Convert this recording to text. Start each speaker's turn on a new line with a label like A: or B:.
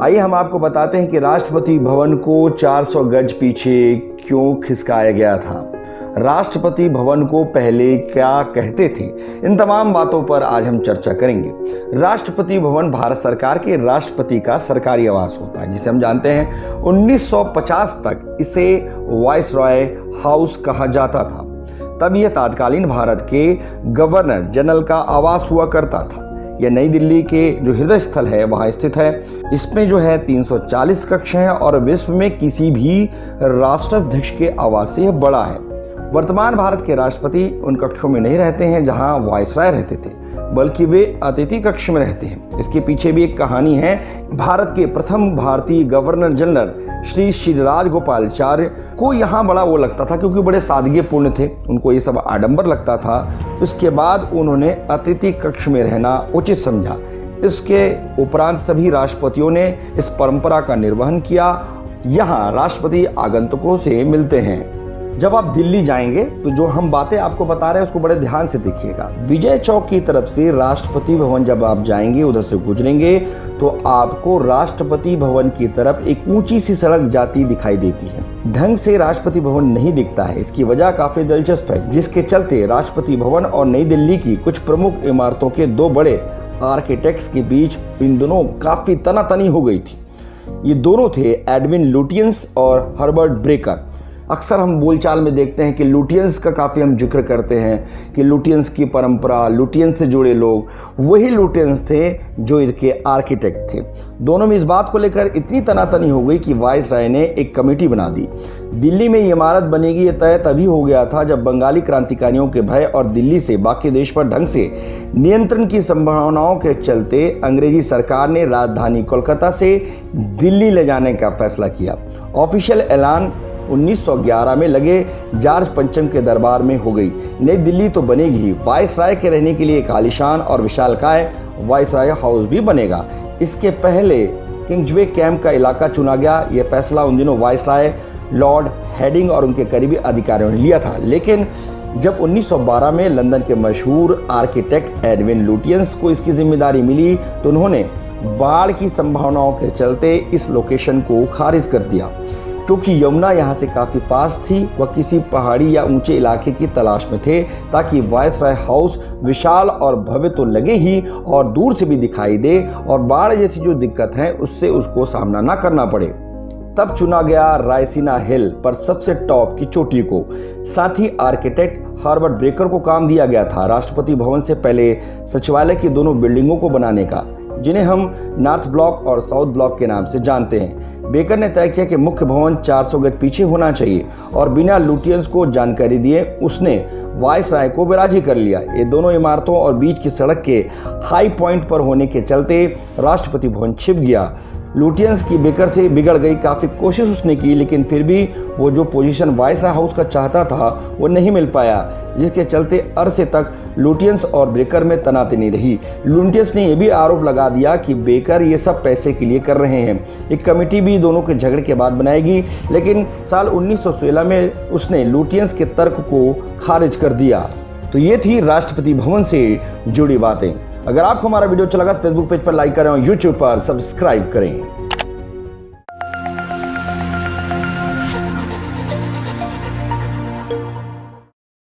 A: आइए हम आपको बताते हैं कि राष्ट्रपति भवन को 400 गज पीछे क्यों खिसकाया गया था, राष्ट्रपति भवन को पहले क्या कहते थे। इन तमाम बातों पर आज हम चर्चा करेंगे। राष्ट्रपति भवन भारत सरकार के राष्ट्रपति का सरकारी आवास होता है, जिसे हम जानते हैं 1950 तक इसे वायसरॉय हाउस कहा जाता था। तब यह तत्कालीन भारत के गवर्नर जनरल का आवास हुआ करता था। यह नई दिल्ली के जो हृदय स्थल है वहाँ स्थित है। इसमें जो है 340 कक्ष हैं और विश्व में किसी भी राष्ट्राध्यक्ष के आवास से यह बड़ा है। वर्तमान भारत के राष्ट्रपति उन कक्षों में नहीं रहते हैं जहां वायसराय रहते थे, बल्कि वे अतिथि कक्ष में रहते हैं। इसके पीछे भी एक कहानी है। भारत के प्रथम भारतीय गवर्नर जनरल श्री राजगोपालाचार्य को यहाँ बड़ा वो लगता था, क्योंकि बड़े सादगीपूर्ण थे, उनको ये सब आडंबर लगता था। उसके बाद उन्होंने अतिथि कक्ष में रहना उचित समझा। इसके उपरांत सभी राष्ट्रपतियों ने इस परंपरा का निर्वहन किया। यहाँ राष्ट्रपति आगंतुकों से मिलते हैं। जब आप दिल्ली जाएंगे तो जो हम बातें आपको बता रहे हैं उसको बड़े ध्यान से देखिएगा। विजय चौक की तरफ से राष्ट्रपति भवन जब आप जाएंगे, उधर से गुजरेंगे, तो आपको राष्ट्रपति भवन की तरफ एक ऊंची सी सड़क जाती दिखाई देती है। ढंग से राष्ट्रपति भवन नहीं दिखता है। इसकी वजह काफी दिलचस्प है, जिसके चलते राष्ट्रपति भवन और नई दिल्ली की कुछ प्रमुख इमारतों के दो बड़े आर्किटेक्ट्स के बीच इन दोनों काफी तनातनी हो गई थी। ये दोनों थे एडविन लुटियंस और हर्बर्ट ब्रेकर। अक्सर हम बोलचाल में देखते हैं कि लुटियंस का काफ़ी हम जिक्र करते हैं कि लुटियंस की परंपरा, लुटियंस से जुड़े लोग, वही लुटियंस थे जो इसके आर्किटेक्ट थे। दोनों में इस बात को लेकर इतनी तनातनी हो गई कि वायसराय ने एक कमेटी बना दी। दिल्ली में ये इमारत बनेगी ये तय तभी हो गया था जब बंगाली क्रांतिकारियों के भय और दिल्ली से बाकी देश पर ढंग से नियंत्रण की संभावनाओं के चलते अंग्रेजी सरकार ने राजधानी कोलकाता से दिल्ली ले जाने का फैसला किया। ऑफिशियल ऐलान 1911 में लगे जॉर्ज पंचम के दरबार में हो गई। नई दिल्ली तो बनेगी ही, वायसराय के रहने के लिए एक आलीशान और विशालकाय वायसराय हाउस भी बनेगा। इसके पहले किंग्सवे कैंप का इलाका चुना गया। यह फैसला उन दिनों वायसराय लॉर्ड हेडिंग और उनके करीबी अधिकारियों ने लिया था। लेकिन जब 1912 में लंदन के मशहूर आर्किटेक्ट एडविन लुटियंस को इसकी जिम्मेदारी मिली, तो उन्होंने बाढ़ की संभावनाओं के चलते इस लोकेशन को खारिज कर दिया। क्योंकि यमुना यहाँ से काफ़ी पास थी, वह किसी पहाड़ी या ऊंचे इलाके की तलाश में थे ताकि वायसराय हाउस विशाल और भव्य तो लगे ही और दूर से भी दिखाई दे और बाढ़ जैसी जो दिक्कत है उससे उसको सामना ना करना पड़े। तब चुना गया रायसीना हिल पर सबसे टॉप की चोटी को। साथ ही आर्किटेक्ट हर्बर्ट ब्रेकर को काम दिया गया था राष्ट्रपति भवन से पहले सचिवालय की दोनों बिल्डिंगों को बनाने का, जिन्हें हम नॉर्थ ब्लॉक और साउथ ब्लॉक के नाम से जानते हैं। बेकर ने तय किया कि मुख्य भवन 400 गज पीछे होना चाहिए और बिना लुटियंस को जानकारी दिए उसने वायसराय को बिराजी कर लिया। ये दोनों इमारतों और बीच की सड़क के हाई पॉइंट पर होने के चलते राष्ट्रपति भवन छिप गया। लुटियंस की बेकर से बिगड़ गई। काफ़ी कोशिश उसने की, लेकिन फिर भी वो जो पोजीशन वायसराय हाउस का चाहता था वो नहीं मिल पाया, जिसके चलते अरसे तक लुटियंस और बेकर में तनातनी रही। लुटियंस ने यह भी आरोप लगा दिया कि बेकर ये सब पैसे के लिए कर रहे हैं। एक कमेटी भी दोनों के झगड़े के बाद बनाएगी, लेकिन साल 1916 में उसने लुटियंस के तर्क को खारिज कर दिया। तो ये थी राष्ट्रपति भवन से जुड़ी बातें। अगर आपको हमारा वीडियो अच्छा लगा तो फेसबुक पेज पर लाइक करें और यूट्यूब पर सब्सक्राइब करें।